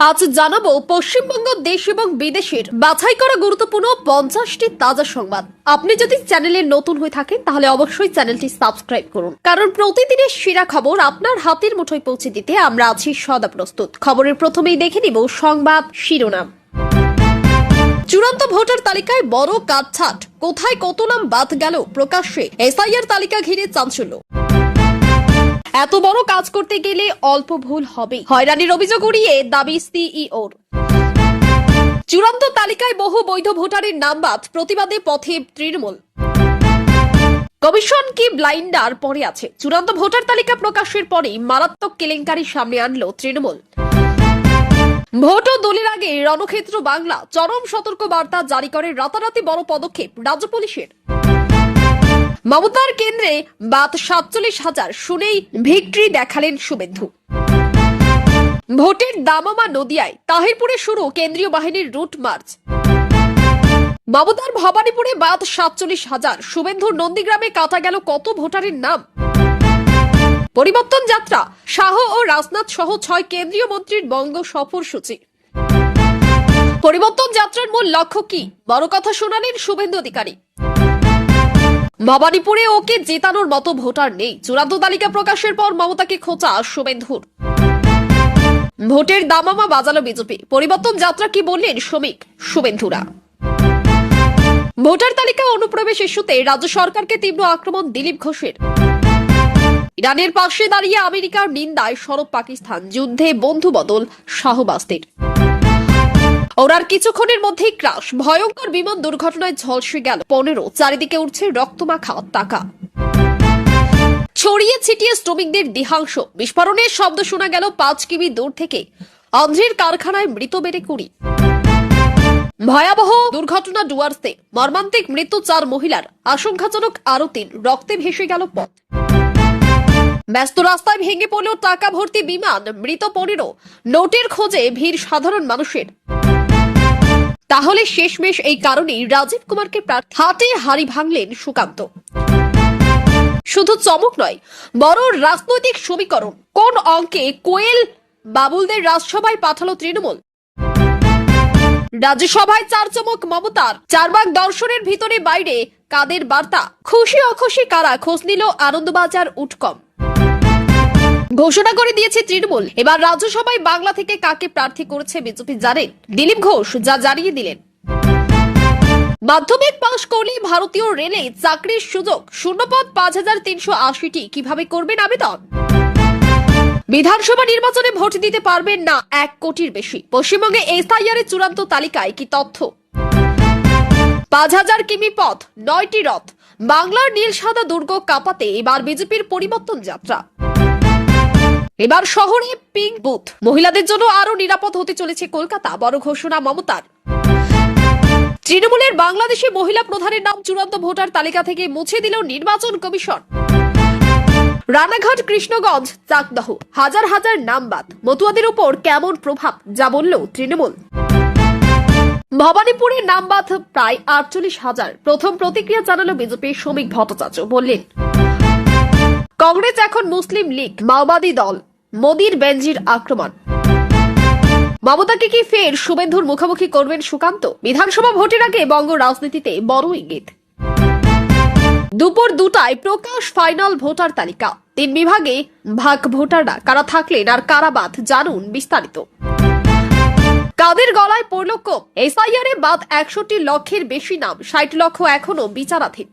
আজ জানাবো পশ্চিমবঙ্গ দেশ এবং বিদেশের বাছাই করা গুরুত্বপূর্ণ 50টি তাজা সংবাদ। আপনি যদি চ্যানেলে নতুন হয়ে থাকেন তাহলে অবশ্যই চ্যানেলটি সাবস্ক্রাইব করুন, কারণ প্রতিদিনের সেরা খবর আপনার হাতের মুঠোয় পৌঁছে দিতে আমরা আছি সদা প্রস্তুত। খবরের প্রথমেই দেখে নিব সংবাদ শিরোনাম। চূড়ান্ত ভোটার তালিকায় বড় কাটছাট, কোথায় কত নাম বাদ গেল প্রকাশ্যে, এসআইআর তালিকা ঘিরে চাঞ্চল্য। এত বড় কাজ করতে গেলে অল্প ভুল হবে, হয়রানির অভিযোগ উড়িয়ে দাবি সিইওর। চূড়ান্ত তালিকায় বহু বৈধ ভোটারের নাম বাদ, প্রতিবাদে পথে তৃণমূল। কমিশন কি ব্লাইন্ডার পরে আছে? চূড়ান্ত ভোটার তালিকা প্রকাশের পরেই মারাত্মক কেলেঙ্কারি সামনে আনলো তৃণমূল। ভোট ও দলের আগে রণক্ষেত্র বাংলা, চরম সতর্ক বার্তা জারি করে রাতারাতি বড় পদক্ষেপ রাজ্য পুলিশের। মমতার কেন্দ্রে বাদ 47,000, শুনেই ভিক্টরি দেখালেন শুভেন্দু। ভোটের দামামা নদিয়ায়, তাহিরপুরে শুরু কেন্দ্রীয় বাহিনীর রুট মার্চ। মমতার ভবানীপুরে বাদ 47,000, শুভেন্দুর নন্দীগ্রামে কাটা গেল কত ভোটারের নাম। পরিবর্তন যাত্রা, শাহ ও রাজনাথ সহ 6 কেন্দ্রীয় মন্ত্রীর বঙ্গ সফর সূচি। পরিবর্তন যাত্রার মূল লক্ষ্য কি? বড় কথা শোনালেন শুভেন্দু অধিকারী। ভবানীপুরে ওকে জেতানোর মতো ভোটার নেই, চূড়ান্ত তালিকা প্রকাশের পর মমতাকে খোঁচা শুভেন্দুর। ভোটের দামামা বাজালো বিজেপি, পরিবর্তন যাত্রা কি বললেন শ্রমিক শুভেন্দুরা। ভোটার তালিকা অনুপ্রবেশ ইস্যুতে রাজ্য সরকারকে তীব্র আক্রমণ দিলীপ ঘোষের। ইরানের পাশে দাঁড়িয়ে আমেরিকার নিন্দায় সরব পাকিস্তান, যুদ্ধে বন্ধু বদল শাহবাজদের। ওরার কিছুক্ষণের মধ্যেই ক্রাশ, ভয়ঙ্কর বিমান দুর্ঘটনায় ঝলসে গেল 15, চারিদিকে উঠছে রক্তমাখা টাকা। ছড়িয়ে ছিটিয়ে শ্রমিকদের দেহাংশ, বিস্ফোরণের শব্দ শোনা গেল 5 কিমি দূর থেকে। অন্ধ্রের কারখানায় মৃত বেড়ে 20। ভয়াবহ দুর্ঘটনা ডুয়ার্সে, মর্মান্তিক মৃত্যু 4 মহিলার, আশঙ্কাজনক আরো 3, রক্তে ভেসে গেল পথ। ব্যস্ত রাস্তায় ভেঙে পড়ল টাকা ভর্তি বিমান, মৃত 15, নোটের খোঁজে ভিড় সাধারণ মানুষের। তাহলে শেষমেশ এই কারণেই রাজীব কুমারকে হাটে হাড়ি ভাঙলেন সুকান্ত। শুধু চমক নয়, বড় রাজনৈতিক সমীকরণ। কোন অঙ্কে কোয়েল বাবুলদের রাজসভায় পাঠালো তৃণমূল? রাজ্যসভায় 4 চমক মমতার, 4 ভাগ দর্শনের ভিতরে বাইরে কাদের বার্তা? খুশি অখুশি কারা? খোঁজ নিল আনন্দবাজার উটকম। ঘোষণা করে দিয়েছে তৃণমূল, এবার রাজ্যসভায় বাংলা থেকে কাকে প্রার্থী করেছে বিজেপি জানেন? দিলীপ ঘোষ যা জানিয়ে দিলেন। মাধ্যমিক পাশ করলে ভারতীয় রেলে চাকরির সুযোগ, শূন্যপদ 5,380টি, কিভাবে করবেন আবেদন? বিধানসভা নির্বাচনে ভোট দিতে পারবেন না 1 কোটির বেশি। পশ্চিমবঙ্গে এসআইআর এর চূড়ান্ত তালিকায় কি তথ্য? 5,000 কিমি পথ, 9টি রথ, বাংলার নীল সাদা দুর্গ কাঁপাতে এবার বিজেপির পরিবর্তন যাত্রা। এবার শহরে পিঙ্ক বুথ, মহিলাদের জন্য আরো নিরাপদ হতে চলেছে কলকাতা, বড় ঘোষণা মমতার। তৃণমূলের বাংলাদেশে মহিলা প্রধানের নাম চূড়ান্ত ভোটার তালিকা থেকে মুছে দিল নির্বাচন কমিশন। রানাঘাট, কৃষ্ণগঞ্জ, চাকদহ, হাজার হাজার নাম বাদ, মতুয়াদের উপর কেমন প্রভাব, যা বলল তৃণমূল। ভবানীপুরের নাম বাদ প্রায় 48,000, প্রথম প্রতিক্রিয়া জানালো বিজেপির শ্রমিক ভট্টাচার্য, বললেন কংগ্রেস এখন মুসলিম লীগ, মাওবাদী দল, মোদির বেঞ্জির আক্রমণ। মমতাকে কি ফের শুভেন্দুর মুখোমুখি করবেন সুকান্ত? বিধানসভা ভোটের আগে বঙ্গ রাজনীতিতে বড় ইঙ্গিত। দুপুর 2টায় প্রকাশ ফাইনাল ভোটার তালিকা, 3 বিভাগে ভাগ ভোটাররা কারা থাকলেন আর কারা বাদ, জানুন বিস্তারিত। কাদের গলায় পড়ল কোপ? এসআইআর এ বাদ 61 লক্ষের বেশি নাম, 60 লক্ষ এখনো বিচারাধীন।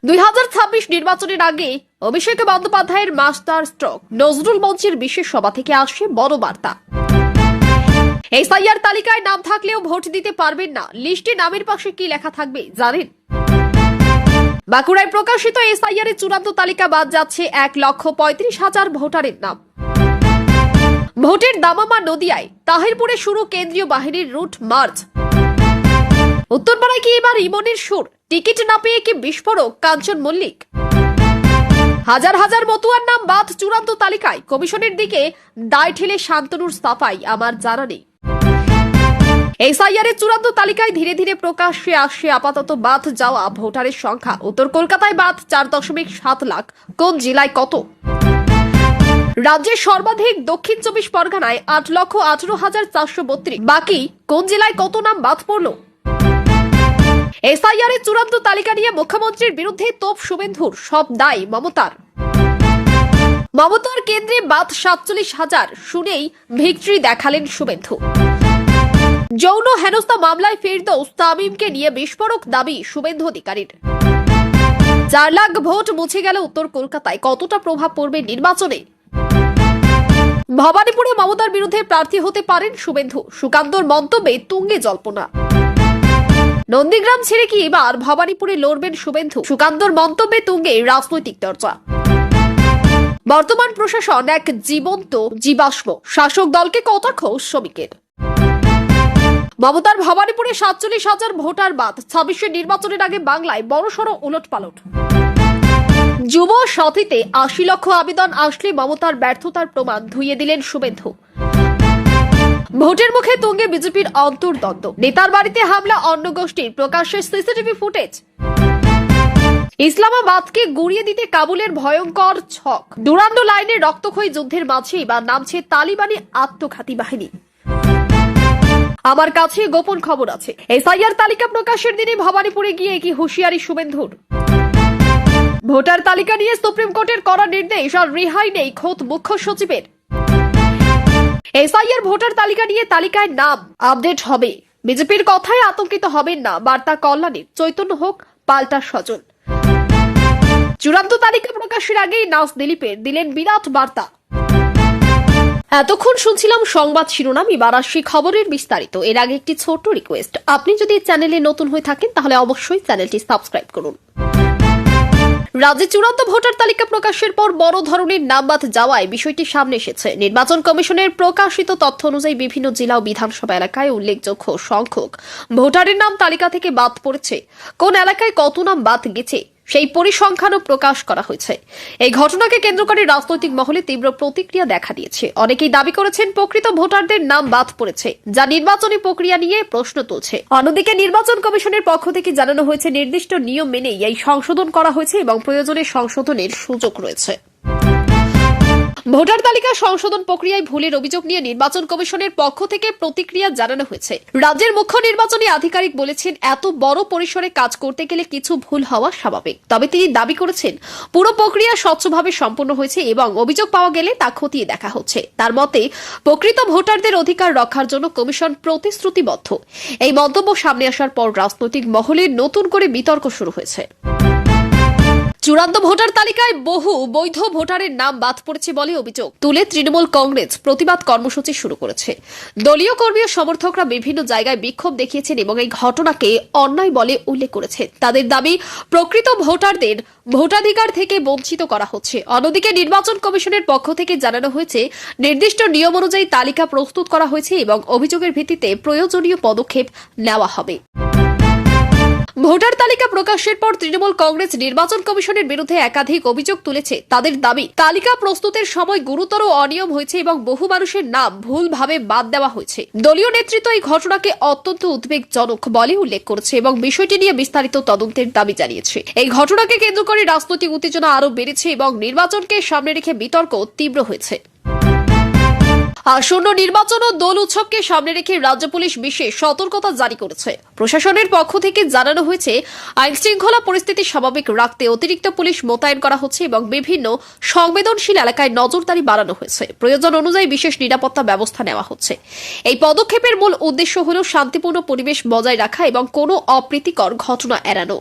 2026 নির্বাচনের আগে অভিষেক বন্দ্যোপাধ্যায়ের মাস্টার স্ট্রোক, নজরুল মঞ্চের বিশেষ সভা থেকে আসছে বড় বার্তা। এসআইআর তালিকায় নাম থাকলেও ভোট দিতে পারবেন না, লিস্টে নামের পাশে কি লেখা থাকবে জানেন? বাঁকুড়ায় প্রকাশিত এসআইআর এর চূড়ান্ত তালিকা বাদ যাচ্ছে 1,35,000 ভোটারের নাম। ভোটের দামামা নদিয়ায়, তাহিরপুরে শুরু কেন্দ্রীয় বাহিনীর রুট মার্চ। উত্তরপাড়ায় কি এবার ইমনের সুর? টিকিট না পেয়ে কি বিস্ফোরক কাঞ্চন মল্লিক? হাজার হাজার মতুয়ার নাম বাদ চূড়ান্ত তালিকায়, কমিশনের দিকে দায় ঠেলে শান্তনুর সাফাই, আমার জানা নেই। এসআইআর এর চূড়ান্ত তালিকায় ধীরে ধীরে প্রকাশ্যে আসছে আপাতত বাদ যাওয়া ভোটারের সংখ্যা। উত্তর কলকাতায় বাদ 4.7 লাখ, কোন জেলায় কত? রাজ্যের সর্বাধিক দক্ষিণ 24 পরগনায় 8,18,432। বাকি কোন জেলায় কত নাম বাদ পড়ল? এসআইআর এর চূড়ান্ত তালিকা নিয়ে মুখ্যমন্ত্রীর বিরুদ্ধে তোপ শুভেন্দুর, সব দায় মমতার। মমতার কেন্দ্রে বাদ 47,000 শুনেই ভিক্টরি দেখালেন শুভেন্দু। যৌন হেনস্থা মামলায় ফেরদৌস তামিমকে নিয়ে বিস্ফোরক দাবি শুভেন্দু অধিকারীর। 4 লাখ ভোট মুছে গেল উত্তর কলকাতায়, কতটা প্রভাব পড়বে নির্বাচনে? ভবানীপুরে মমতার বিরুদ্ধে প্রার্থী হতে পারেন শুভেন্দু, সুকান্তর মন্তব্যে তুঙ্গে জল্পনা। নন্দীগ্রাম ছেড়ে কি এবার ভবানীপুরে লড়বেন শুভেন্দু? সুকান্তর মন্তব্যে তুঙ্গে রাজনৈতিক চর্চা। বর্তমান প্রশাসন এক জীবন্ত জীবাশ্ম, শাসক দলকে কটাক্ষ শ্রমিকের। মমতার ভবানীপুরে 47,000 ভোটার বাদ, 26 নির্বাচনের আগে বাংলায় বড়সড় উলটপালট। যুব সাথীতে 80 লক্ষ আবেদন আসলে মমতার ব্যর্থতার প্রমাণ ধুইয়ে দিলেন শুভেন্দু। ভোটের মুখে তুঙ্গে বিজেপির অন্তর্দ্বন্দ্ব, নেতার বাড়িতে হামলা অন্য গোষ্ঠীর, প্রকাশ্যে সিসিটিভি ফুটেজ। ইসলামাবাদকে গুড়িয়ে দিতে কাবুলের ভয়ঙ্কর ছক, ডুরান্ডো লাইনের রক্তক্ষয়ী যুদ্ধের মাঝে এবার নামছে তালিবানি আত্মঘাতী বাহিনী। আমার কাছে গোপন খবর আছে, এসআইআর তালিকা প্রকাশের দিনে ভবানীপুরে গিয়ে কি হুঁশিয়ারি শুভেন্দুর। ভোটার তালিকা নিয়ে সুপ্রিম কোর্টের কড়া নির্দেশ আর রেহাই নেই খোদ মুখ্য সচিবের। এসআইআর ভোটার তালিকা নিয়ে তালিকায় নাম আপডেট হবে, বিজেপির কথায় আতঙ্কিত হবেন না, বার্তা কল্যাণীর। চৈতন্য হোক পাল্টা সজল। চূড়ান্ত তালিকা প্রকাশের আগেই নাস দিলীপের দিলেন বিরাট বার্তা। এতক্ষণ শুনছিলাম সংবাদ শিরোনাম, এবার আসছি খবরের বিস্তারিত। এর আগে একটি ছোট্ট রিকোয়েস্ট, আপনি যদি চ্যানেলে নতুন হয়ে থাকেন তাহলে অবশ্যই চ্যানেলটি সাবস্ক্রাইব করুন। রাজ্যে চূড়ান্ত ভোটার তালিকা প্রকাশের পর বড় ধরনের নাম বাদ যাওয়ায় বিষয়টি সামনে এসেছে। নির্বাচন কমিশনের প্রকাশিত তথ্য অনুযায়ী বিভিন্ন জেলা ও বিধানসভা এলাকায় উল্লেখযোগ্য সংখ্যক ভোটারের নাম তালিকা থেকে বাদ পড়েছে। কোন এলাকায় কত নাম বাদ গেছে সেই পরিসংখ্যানও প্রকাশ করা হয়েছে। এই ঘটনাকে কেন্দ্র করে রাজনৈতিক মহলে তীব্র প্রতিক্রিয়া দেখা দিয়েছে। অনেকেই দাবি করেছেন প্রকৃত ভোটারদের নাম বাদ পড়েছে, যা নির্বাচনী প্রক্রিয়া নিয়ে প্রশ্ন তুলছে। অন্যদিকে নির্বাচন কমিশনের পক্ষ থেকে জানানো হয়েছে নির্দিষ্ট নিয়ম মেনেই এই সংশোধন করা হয়েছে এবং প্রয়োজনে সংশোধনের সুযোগ রয়েছে। ভোটার তালিকা সংশোধন প্রক্রিয়ায় ভুলের অভিযোগ নিয়ে নির্বাচন কমিশনের পক্ষ থেকে প্রতিক্রিয়া জানানো হয়েছে। রাজ্যের মুখ্য নির্বাচনী আধিকারিক বলেছেন, এত বড় পরিসরে কাজ করতে গেলে কিছু ভুল হওয়া স্বাভাবিক। তবে তিনি দাবি করেছেন পুরো প্রক্রিয়া স্বচ্ছভাবে সম্পন্ন হয়েছে এবং অভিযোগ পাওয়া গেলে তা খতিয়ে দেখা হচ্ছে। তার মতে প্রকৃত ভোটারদের অধিকার রক্ষার জন্য কমিশন প্রতিশ্রুতিবদ্ধ। এই মন্তব্য সামনে আসার পর রাজনৈতিক মহলে নতুন করে বিতর্ক শুরু হয়েছে। চূড়ান্ত ভোটার তালিকায় বহু বৈধ ভোটারের নাম বাদ পড়েছে বলে অভিযোগ তুলে তৃণমূল কংগ্রেস প্রতিবাদ কর্মসূচি শুরু করেছে। দলীয় কর্মী ও সমর্থকরা বিভিন্ন জায়গায় বিক্ষোভ দেখিয়েছেন এবং এই ঘটনাকে অন্যায় বলে উল্লেখ করেছেন। তাদের দাবি প্রকৃত ভোটারদের ভোটাধিকার থেকে বঞ্চিত করা হচ্ছে। অন্যদিকে নির্বাচন কমিশনের পক্ষ থেকে জানানো হয়েছে নির্দিষ্ট নিয়ম অনুযায়ী তালিকা প্রস্তুত করা হয়েছে এবং অভিযোগের ভিত্তিতে প্রয়োজনীয় পদক্ষেপ নেওয়া হবে। ভোটার তালিকা প্রকাশের পর তৃণমূল কংগ্রেস নির্বাচন কমিশনের বিরুদ্ধে একাধিক অভিযোগ তুলেছে। তাদের দাবি তালিকা প্রস্তুতের সময় গুরুতর অনিয়ম হয়েছে এবং বহু মানুষের নাম ভুলভাবে বাদ দেওয়া হয়েছে। দলীয় নেতৃত্ব এই ঘটনাকে অত্যন্ত উদ্বেগজনক বলে উল্লেখ করেছে এবং বিষয়টি নিয়ে বিস্তারিত তদন্তের দাবি জানিয়েছে। এই ঘটনাকে কেন্দ্র করে রাজনৈতিক উত্তেজনা আরও বেড়েছে এবং নির্বাচনকে সামনে রেখে বিতর্ক তীব্র হয়েছে। আসন্ন নির্বাচন ও দোল উৎসবকে সামনে রেখে রাজ্য পুলিশ বিশেষ সতর্কতা জারি করেছে। প্রশাসনের পক্ষ থেকে জানানো হয়েছে আইন শৃঙ্খলা পরিস্থিতি স্বাভাবিক রাখতে অতিরিক্ত পুলিশ মোতায়েন করা হচ্ছে এবং বিভিন্ন সংবেদনশীল এলাকায় নজরদারি বাড়ানো হয়েছে। প্রয়োজন অনুযায়ী বিশেষ নিরাপত্তা ব্যবস্থা নেওয়া হচ্ছে। এই পদক্ষেপের মূল উদ্দেশ্য হল শান্তিপূর্ণ পরিবেশ বজায় রাখা এবং কোনো অপ্রীতিকর ঘটনা এড়ানো।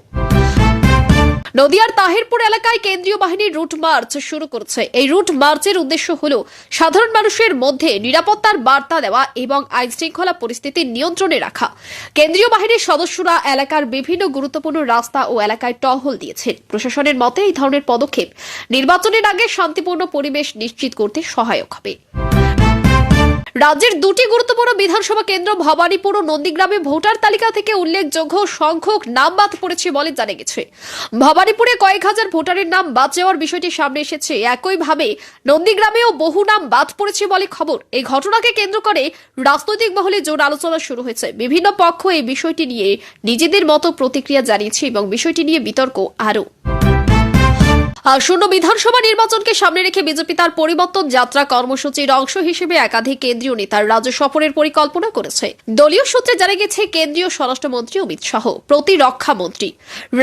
নদিয়ার তাহিরপুর এলাকায় কেন্দ্রীয় বাহিনীর রুট মার্চ শুরু করেছে। এই রুট মার্চের উদ্দেশ্য হল সাধারণ মানুষের মধ্যে নিরাপত্তার বার্তা দেওয়া এবং আইন শৃঙ্খলা পরিস্থিতি নিয়ন্ত্রণে রাখা। কেন্দ্রীয় বাহিনীর সদস্যরা এলাকার বিভিন্ন গুরুত্বপূর্ণ রাস্তা ও এলাকায় টহল দিয়েছেন। প্রশাসনের মতে এই ধরনের পদক্ষেপ নির্বাচনের আগে শান্তিপূর্ণ পরিবেশ নিশ্চিত করতে সহায়ক হবে। রাজ্যের দুটি গুরুত্বপূর্ণ বিধানসভা কেন্দ্র ভবানীপুর ও নন্দীগ্রামে ভোটার তালিকা থেকে উল্লেখযোগ্য সংখ্যক নাম বাদ পড়েছে বলে জানা গেছে। ভবানীপুরে কয়েক হাজার ভোটারের নাম বাদ যাওয়ার বিষয়টি সামনে এসেছে। একইভাবে নন্দীগ্রামেও বহু নাম বাদ পড়েছে বলে খবর। এই ঘটনাকে কেন্দ্র করে রাজনৈতিক মহলে জোর আলোচনা শুরু হয়েছে। বিভিন্ন পক্ষ এই বিষয়টি নিয়ে নিজেদের মতো প্রতিক্রিয়া জানিয়েছে এবং বিষয়টি নিয়ে বিতর্ক আরও। আসন্ন বিধানসভা নির্বাচনকে সামনে রেখে বিজেপি তার পরিবর্তন যাত্রা কর্মসূচির অংশ হিসেবে একাধিক কেন্দ্রীয় নেতার রাজ্য সফরের পরিকল্পনা করেছে। দলীয় সূত্রে জানা গেছে, কেন্দ্রীয় স্বরাষ্ট্রমন্ত্রী অমিত শাহ, প্রতিরক্ষা মন্ত্রী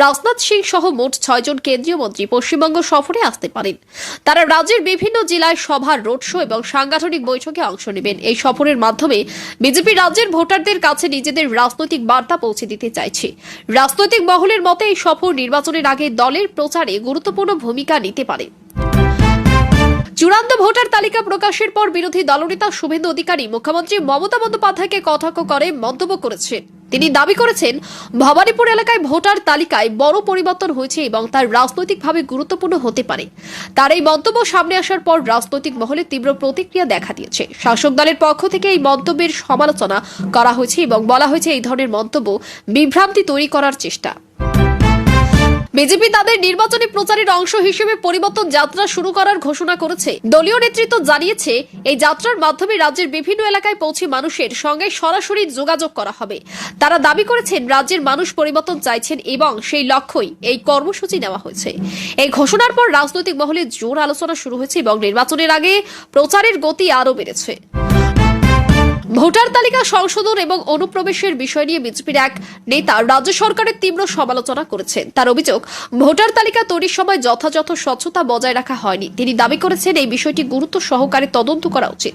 রাজনাথ সিং সহ মোট 6 জন কেন্দ্রীয় মন্ত্রী পশ্চিমবঙ্গ সফরে আসতে পারেন। তারা রাজ্যের বিভিন্ন জেলায় সভা, রোড শো এবং সাংগঠনিক বৈঠকে অংশ নেবেন। এই সফরের মাধ্যমে বিজেপি রাজ্যের ভোটারদের কাছে নিজেদের রাজনৈতিক বার্তা পৌঁছে দিতে চাইছে। রাজনৈতিক মহলের মতে এই সফর নির্বাচনের আগে দলের প্রচারে গুরুত্বপূর্ণ ভূমিকা নিতে পারে। চূড়ান্ত ভোটার তালিকা প্রকাশের পর বিরোধী দলনেতা শুভেন্দু অধিকারী মুখ্যমন্ত্রী মমতা বন্দ্যোপাধ্যায়কে কটাক্ষ করে মন্তব্য করেছেন। তিনি দাবি করেছেন, ভবানীপুর এলাকায় ভোটার তালিকায় বড় পরিবর্তন হয়েছে এবং তার রাজনৈতিকভাবে গুরুত্বপূর্ণ হতে পারে। তার এই মন্তব্য সামনে আসার পর রাজনৈতিক মহলে তীব্র প্রতিক্রিয়া দেখা দিয়েছে। শাসক দলের পক্ষ থেকে এই মন্তব্যের সমালোচনা করা হয়েছে এবং বলা হয়েছে এই ধরনের মন্তব্য বিভ্রান্তি তৈরি করার চেষ্টা। বিজেপি তাদের নির্বাচনী প্রচারের অংশ হিসেবে পরিবর্তন যাত্রা শুরু করার ঘোষণা করেছে। দলীয় নেতৃত্ব জানিয়েছে, এই যাত্রার মাধ্যমে রাজ্যের বিভিন্ন এলাকায় পৌঁছে মানুষের সঙ্গে সরাসরি যোগাযোগ করা হবে। তারা দাবি করেছেন, রাজ্যের মানুষ পরিবর্তন চাইছেন এবং সেই লক্ষ্যই এই কর্মসূচি নেওয়া হয়েছে। এই ঘোষণার পর রাজনৈতিক মহলে জোর আলোচনা শুরু হয়েছে এবং নির্বাচনের আগে প্রচারের গতি আরও বেড়েছে। ভোটার তালিকা সংশোধন এবং অনুপ্রবেশের বিষয় নিয়ে বিজেপির এক নেতা রাজ্য সরকারের তীব্র সমালোচনা করেছেন। তার অভিযোগ, ভোটার তালিকা তৈরির সময় যথাযথ স্বচ্ছতা বজায় রাখা হয়নি। তিনি দাবি করেছেন, এই বিষয়টি গুরুত্ব সহকারে তদন্ত করা উচিত।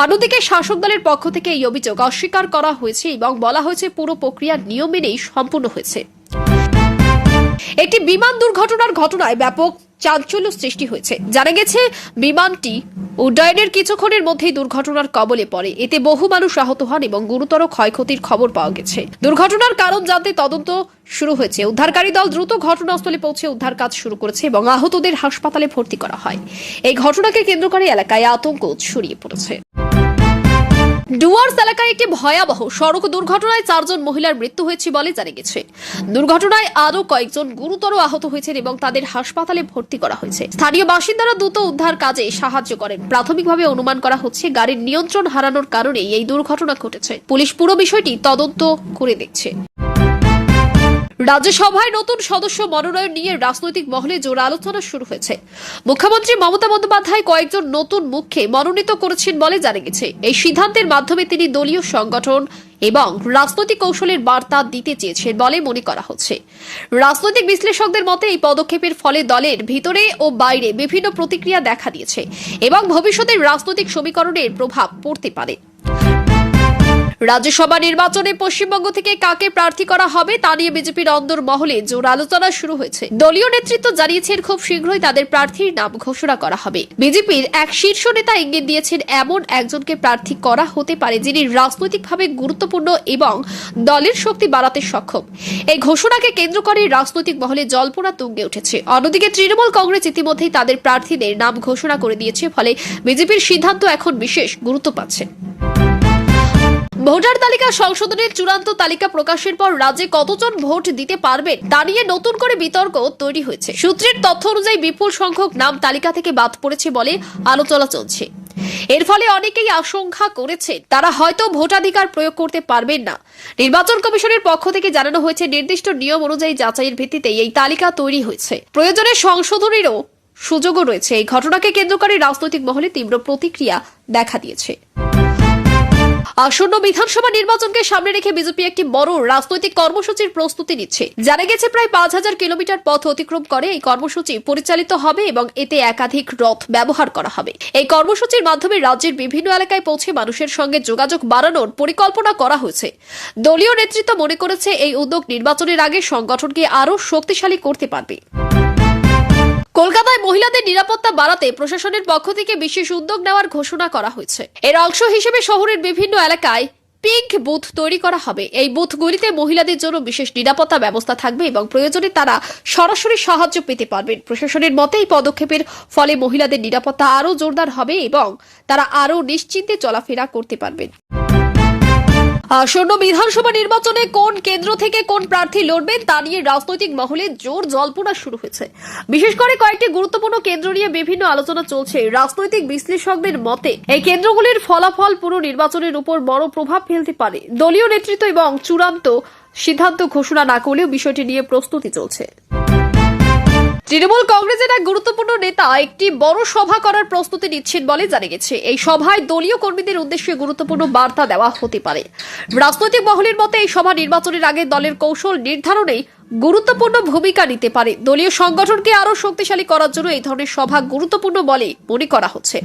অন্যদিকে শাসক দলের পক্ষ থেকে এই অভিযোগ অস্বীকার করা হয়েছে এবং বলা হয়েছে, পুরো প্রক্রিয়া নিয়ম মেনেই সম্পূর্ণ হয়েছে। একটি বিমান দুর্ঘটনার ঘটনায় ব্যাপক চাঞ্চল্য সৃষ্টি হয়েছে। জানা গেছে, বিমানটি উড্ডয়নের কিছুক্ষণের মধ্যেই দুর্ঘটনার কবলে পড়ে। এতে বহু মানুষ আহত হন এবং গুরুতর ক্ষয়ক্ষতির খবর পাওয়া গেছে। দুর্ঘটনার কারণ জানতে তদন্ত শুরু হয়েছে। উদ্ধারকারী দল দ্রুত ঘটনাস্থলে পৌঁছে উদ্ধার কাজ শুরু করেছে এবং আহতদের হাসপাতালে ভর্তি করা হয়। এই ঘটনাকে কেন্দ্র করে এলাকায় আতঙ্ক ছড়িয়ে পড়েছে। ডুয়ার্স এলাকায় একটি ভয়াবহ সড়ক দুর্ঘটনায় 4 জন মহিলার মৃত্যু হয়েছে বলে জানা গেছে। দুর্ঘটনায় আরও কয়েকজন গুরুতর আহত হয়েছেন এবং তাদের হাসপাতালে ভর্তি করা হয়েছে। স্থানীয় বাসিন্দারা দ্রুত উদ্ধার কাজে সাহায্য করেন। প্রাথমিকভাবে অনুমান করা হচ্ছে, গাড়ির নিয়ন্ত্রণ হারানোর কারণে এই দুর্ঘটনা ঘটেছে। পুলিশ পুরো বিষয়টি তদন্ত করে দেখছে। রাজ্যসভায় নতুন সদস্য মনোনয়ন নিয়ে রাজনৈতিক মহলে জোর আলোচনা শুরু হয়েছে। মুখ্যমন্ত্রী মমতা বন্দ্যোপাধ্যায় কয়েকজন নতুন মুখকে মনোনীত করেছেন বলে জানা গেছে। এই সিদ্ধান্তের মাধ্যমে তিনি দলীয় সংগঠন এবং রাজনৈতিক কৌশলের বার্তা দিতে চেয়েছেন বলে মনে করা হচ্ছে। রাজনৈতিক বিশ্লেষকদের মতে, এই পদক্ষেপের ফলে দলের ভিতরে ও বাইরে বিভিন্ন প্রতিক্রিয়া দেখা দিয়েছে এবং ভবিষ্যতের রাজনৈতিক সমীকরণের প্রভাব পড়তে পারে। রাজ্যসভা নির্বাচনে পশ্চিমবঙ্গ থেকে কাকে প্রার্থী করা হবে তা নিয়ে বিজেপির অন্দর মহলে জোর আলোচনা শুরু হয়েছে। দলীয় নেতৃত্ব জানিয়েছেন, খুব শীঘ্রই তাদের প্রার্থীর নাম ঘোষণা করা হবে। বিজেপির এক শীর্ষ নেতা ইঙ্গিত দিয়েছেন, এমন একজনকে প্রার্থী করা হতে পারে যিনি রাজনৈতিকভাবে গুরুত্বপূর্ণ এবং দলের শক্তি বাড়াতে সক্ষম। এই ঘোষণাকে কেন্দ্র করে রাজনৈতিক মহলে জল্পনা তুঙ্গে উঠেছে। অন্যদিকে তৃণমূল কংগ্রেস ইতিমধ্যেই তাদের প্রার্থীদের নাম ঘোষণা করে দিয়েছে, ফলে বিজেপির সিদ্ধান্ত এখন বিশেষ গুরুত্ব পাচ্ছে। ভোটার তালিকা সংশোধনের চূড়ান্ত তালিকা প্রকাশের পর রাজ্যে কতজন ভোট দিতে পারবেন তা নিয়ে নতুন করে বিতর্ক তৈরি হয়েছে। সূত্রের তথ্য অনুযায়ী বিপুল সংখ্যক নাম তালিকা থেকে বাদ পড়েছে বলে আলোচনা চলছে। এর ফলে অনেকেই আশঙ্কা করেছে, তারা হয়তো ভোটাধিকার প্রয়োগ করতে পারবেন না। নির্বাচন কমিশনের পক্ষ থেকে জানানো হয়েছে, নির্দিষ্ট নিয়ম অনুযায়ী যাচাইয়ের ভিত্তিতে এই তালিকা তৈরি হয়েছে। প্রয়োজনে সংশোধনেরও সুযোগও রয়েছে। এই ঘটনাকে কেন্দ্র করে রাজনৈতিক মহলে তীব্র প্রতিক্রিয়া দেখা দিয়েছে। আসন্ন বিধানসভা নির্বাচনকে সামনে রেখে বিজেপি একটি বড় রাজনৈতিক কর্মসূচির প্রস্তুতি নিচ্ছে। জানা গেছে, প্রায় 5000 কিলোমিটার পথ অতিক্রম করে এই কর্মসূচি পরিচালিত হবে এবং এতে একাধিক রথ ব্যবহার করা হবে। এই কর্মসূচির মাধ্যমে রাজ্যের বিভিন্ন এলাকায় পৌঁছে মানুষের সঙ্গে যোগাযোগ বাড়ানোর পরিকল্পনা করা হয়েছে। দলীয় নেতৃত্ব মনে করেছে, এই উদ্যোগ নির্বাচনের আগে সংগঠনকে আরও শক্তিশালী করতে পারবে। কলকাতায় মহিলাদের নিরাপত্তা বাড়াতে প্রশাসনের পক্ষ থেকে বিশেষ উদ্যোগ নেওয়ার ঘোষণা করা হয়েছে। এর অংশ হিসেবে শহরের বিভিন্ন এলাকায় পিঙ্ক বুথ তৈরি করা হবে। এই বুথগুলিতে মহিলাদের জন্য বিশেষ নিরাপত্তা ব্যবস্থা থাকবে এবং প্রয়োজনে তারা সরাসরি সাহায্য পেতে পারবেন। প্রশাসনের মতে, এই পদক্ষেপের ফলে মহিলাদের নিরাপত্তা আরও জোরদার হবে এবং তারা আরও নিশ্চিন্তে চলাফেরা করতে পারবেন। আসন্ন বিধানসভা নির্বাচনে কোন কেন্দ্র থেকে কোন প্রার্থী লড়বেন তা নিয়ে রাজনৈতিক মহলে জোর জল্পনা শুরু হয়েছে। বিশেষ করে কয়েকটি গুরুত্বপূর্ণ কেন্দ্র নিয়ে বিভিন্ন আলোচনা চলছে। রাজনৈতিক বিশ্লেষকদের মতে, এই কেন্দ্রগুলির ফলাফল পুরো নির্বাচনের উপর বড় প্রভাব ফেলতে পারে। দলীয় নেতৃত্ব এবং চূড়ান্ত সিদ্ধান্ত ঘোষণা না করলেও বিষয়টি নিয়ে প্রস্তুতি চলছে। তৃণমূল কংগ্রেসের এক গুরুত্বপূর্ণ নেতা একটি বড় সভা করার প্রস্তুতি নিচ্ছেন বলে জানা গেছে। এই সভায় দলীয় কর্মীদের উদ্দেশ্যে গুরুত্বপূর্ণ বার্তা দেওয়া হতে পারে। রাজনৈতিক মহলের মতে এই সভা নির্বাচনের আগে দলের কৌশল নির্ধারণে গুরুত্বপূর্ণ ভূমিকা নিতে পারে। দলীয় সংগঠনকে আরো শক্তিশালী করার জন্য এই ধরনের সভা গুরুত্বপূর্ণ বলে মনে করা হচ্ছে।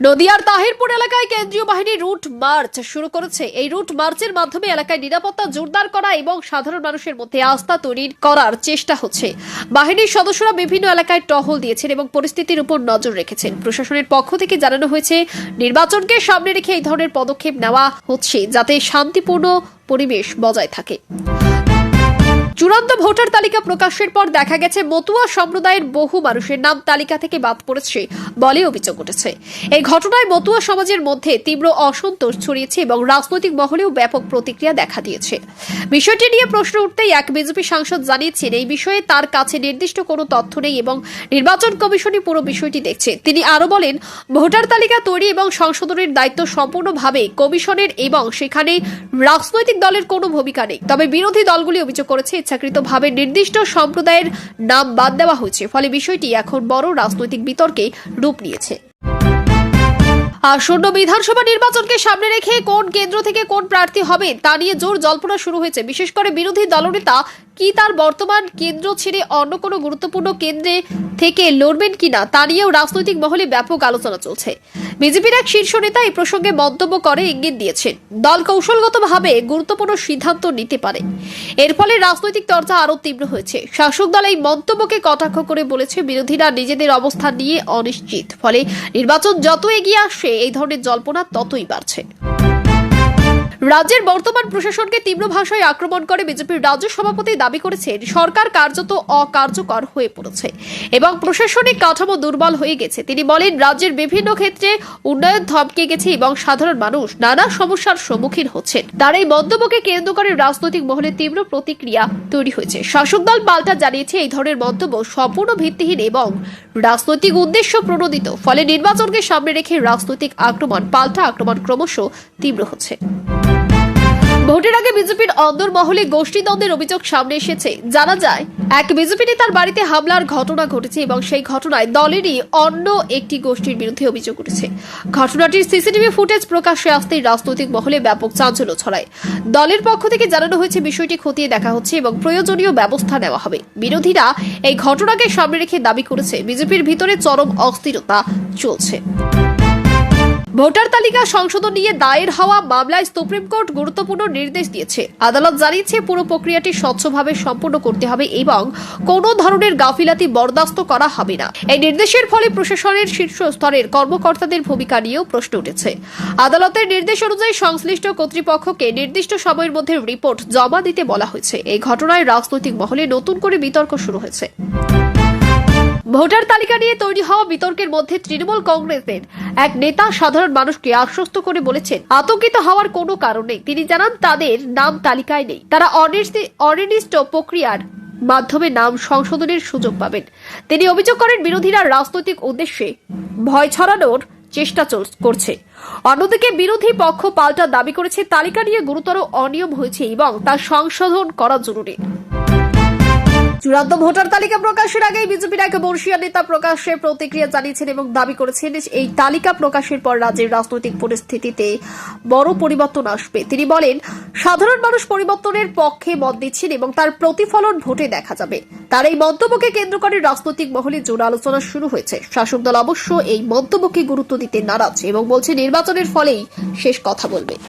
নদিয়ার তাহিরপুর এলাকায় কেন্দ্রীয় বাহিনী রুট মার্চ শুরু করেছে। এই রুট মার্চের মাধ্যমে এলাকায় নিরাপত্তা জোরদার করা এবং সাধারণ মানুষের মধ্যে আস্থা তৈরি করার চেষ্টা হচ্ছে। বাহিনীর সদস্যরা বিভিন্ন এলাকায় টহল দিয়েছেন এবং পরিস্থিতির উপর নজর রেখেছেন। প্রশাসনের পক্ষ থেকে জানানো হয়েছে, নির্বাচনকে সামনে রেখে এই ধরনের পদক্ষেপ নেওয়া হচ্ছে যাতে শান্তিপূর্ণ পরিবেশ বজায় থাকে। চূড়ান্ত ভোটার তালিকা প্রকাশের পর দেখা গেছে মতুয়া সম্প্রদায়ের বহু মানুষের নাম তালিকা থেকে বাদ পড়েছে বলে অভিযোগ উঠেছে। এই ঘটনায় মতুয়া সমাজের মধ্যে তীব্র অসন্তোষ ছড়িয়েছে এবং রাজনৈতিক মহলেও ব্যাপক প্রতিক্রিয়া দেখা দিয়েছে। বিষয়টি নিয়ে প্রশ্ন উঠতেই এক বিজেপি সাংসদ জানিয়েছেন, এই বিষয়ে তার কাছে নির্দিষ্ট কোনো তথ্য নেই এবং নির্বাচন কমিশনই পুরো বিষয়টি দেখছে। তিনি আরো বলেন, ভোটার তালিকা তৈরি এবং সংশোধনের দায়িত্ব সম্পূর্ণভাবে কমিশনের এবং সেখানে রাজনৈতিক দলের কোনো ভূমিকা নেই। তবে বিরোধী দলগুলি অভিযোগ করেছে ইচ্ছাকৃতভাবে নির্দিষ্ট সম্প্রদায়ের নাম বাদ দেওয়া হয়েছে, ফলে বিষয়টি এখন বড় রাজনৈতিক বিতর্কে রূপ নিয়েছে। আসন্ন বিধানসভা নির্বাচনকে সামনে রেখে কোন কেন্দ্র থেকে কোন প্রার্থী হবে তা নিয়ে জোর জল্পনা শুরু হয়েছে। বিশেষ করে বিরোধী দলনেতা কি তার বর্তমান কেন্দ্র ছেড়ে অন্য কোনো গুরুত্বপূর্ণ কেন্দ্রে থেকে লড়বেন কিনা তা নিয়েও রাজনৈতিক মহলে ব্যাপক আলোচনা চলছে। বিজেপির এক শীর্ষ নেতা এই প্রসঙ্গে মন্তব্য করে ইঙ্গিত দিয়েছেন, দল কৌশলগতভাবে গুরুত্বপূর্ণ সিদ্ধান্ত নিতে পারে। এর ফলে রাজনৈতিক চর্চা আরো তীব্র হয়েছে। শাসক দল এই মন্তব্যকে কটাক্ষ করে বলেছে, বিরোধীরা নিজেদের অবস্থান নিয়ে অনিশ্চিত, ফলে নির্বাচন যত এগিয়ে আসছে এই ধরনের জল্পনা ততই বাড়ছে। রাজ্যের বর্তমান প্রশাসনকে তীব্র ভাষায় আক্রমণ করে বিজেপির রাজ্য সভাপতি দাবি করেছেন, সরকার কার্যত অকার্যকর হয়ে পড়েছে এবং প্রশাসনিক কাঠামো দুর্বল হয়ে গেছে। তিনি বলেন, রাজ্যের বিভিন্ন ক্ষেত্রে উন্নয়ন থমকে গেছে এবং সাধারণ মানুষ নানা সমস্যার সম্মুখীন হচ্ছেন। তার এই মন্তব্যকে কেন্দ্র করে রাজনৈতিক মহলে তীব্র প্রতিক্রিয়া তৈরি হয়েছে। শাসক দল পাল্টা জানিয়েছে, এই ধরনের মন্তব্য সম্পূর্ণ ভিত্তিহীন এবং রাজনৈতিক উদ্দেশ্য প্রণোদিত। ফলে নির্বাচনকে সামনে রেখে রাজনৈতিক পাল্টা আক্রমণ ক্রমশ তীব্র হচ্ছে। ভোটের আগে বিজেপির অন্দরমহলে গোষ্ঠীদ্বন্দ্বের অভিযোগ সামনে এসেছে। জানা যায়, এক বিজেপি নেতার বাড়িতে হামলার ঘটনা ঘটেছে এবং সেই ঘটনায় দলেরই অন্য একটি গোষ্ঠীর বিরুদ্ধে অভিযোগ উঠেছে। ঘটনাটির সিসিটিভি ফুটেজ প্রকাশ্যে আসতেই রাজনৈতিক মহলে ব্যাপক চাঞ্চল্য ছড়ায়। দলের পক্ষ থেকে জানানো হয়েছে, বিষয়টি খতিয়ে দেখা হচ্ছে এবং প্রয়োজনীয় ব্যবস্থা নেওয়া হবে। বিরোধীরা এই ঘটনাকে সামনে রেখে দাবি করেছে, বিজেপির ভিতরে চরম অস্থিরতা চলছে। ভোটার তালিকা সংশোধন নিয়ে দায়ের হওয়া মামলায় সুপ্রিম কোর্ট গুরুত্বপূর্ণ নির্দেশ দিয়েছে। আদালত জানিয়েছে, পুরো প্রক্রিয়াটি স্বচ্ছভাবে সম্পন্ন করতে হবে এবং কোনো ধরনের গাফিলাতি বরদাস্ত করা হবে না। এই নির্দেশের ফলে প্রশাসনের শীর্ষ স্তরের কর্মকর্তাদের ভূমিকা নিয়েও প্রশ্ন উঠেছে। আদালতের নির্দেশ অনুযায়ী সংশ্লিষ্ট কর্তৃপক্ষকে নির্দিষ্ট সময়ের মধ্যে রিপোর্ট জমা দিতে বলা হয়েছে। এই ঘটনায় রাজনৈতিক মহলে নতুন করে বিতর্ক শুরু হয়েছে। ভোটার তালিকা নিয়ে তৈরি হওয়া বিতর্কের মধ্যে তৃণমূল কংগ্রেসের এক নেতা সাধারণ মানুষকে আশ্বস্ত করে বলেছেন, আতঙ্কিত হওয়ার কোনো কারণ নেই। তিনি জানান, তাদের নাম তালিকায় নেই, তারা অনির্দিষ্ট প্রক্রিয়ার মাধ্যমে নাম সংশোধনের সুযোগ পাবেন। তিনি অভিযোগ করেন, বিরোধীরা রাজনৈতিক উদ্দেশ্যে ভয় ছড়ানোর চেষ্টা করছে। অন্যদিকে বিরোধী পক্ষ পাল্টা দাবি করেছে, তালিকা নিয়ে গুরুতর অনিয়ম হয়েছে এবং তা সংশোধন করা জরুরি। চূড়ান্ত ভোটার তালিকা প্রকাশের আগে বিজেপির এক বর্ষীয় নেতা প্রকাশ্যে প্রতিক্রিয়া জানিয়েছেন এবং দাবি করেছেন, এই তালিকা প্রকাশের পর রাজ্যের রাজনৈতিক পরিস্থিতিতে বড় পরিবর্তন আসবে। তিনি বলেন, সাধারণ মানুষ পরিবর্তনের পক্ষে মত দিচ্ছেন এবং তার প্রতিফলন ভোটে দেখা যাবে। তার এই মন্তব্যকে কেন্দ্র করে রাজনৈতিক মহলে জোর আলোচনা শুরু হয়েছে। শাসক দল অবশ্য এই মন্তব্যকে গুরুত্ব দিতে নারাজ এবং বলছে, নির্বাচনের ফলেই শেষ কথা বলবে।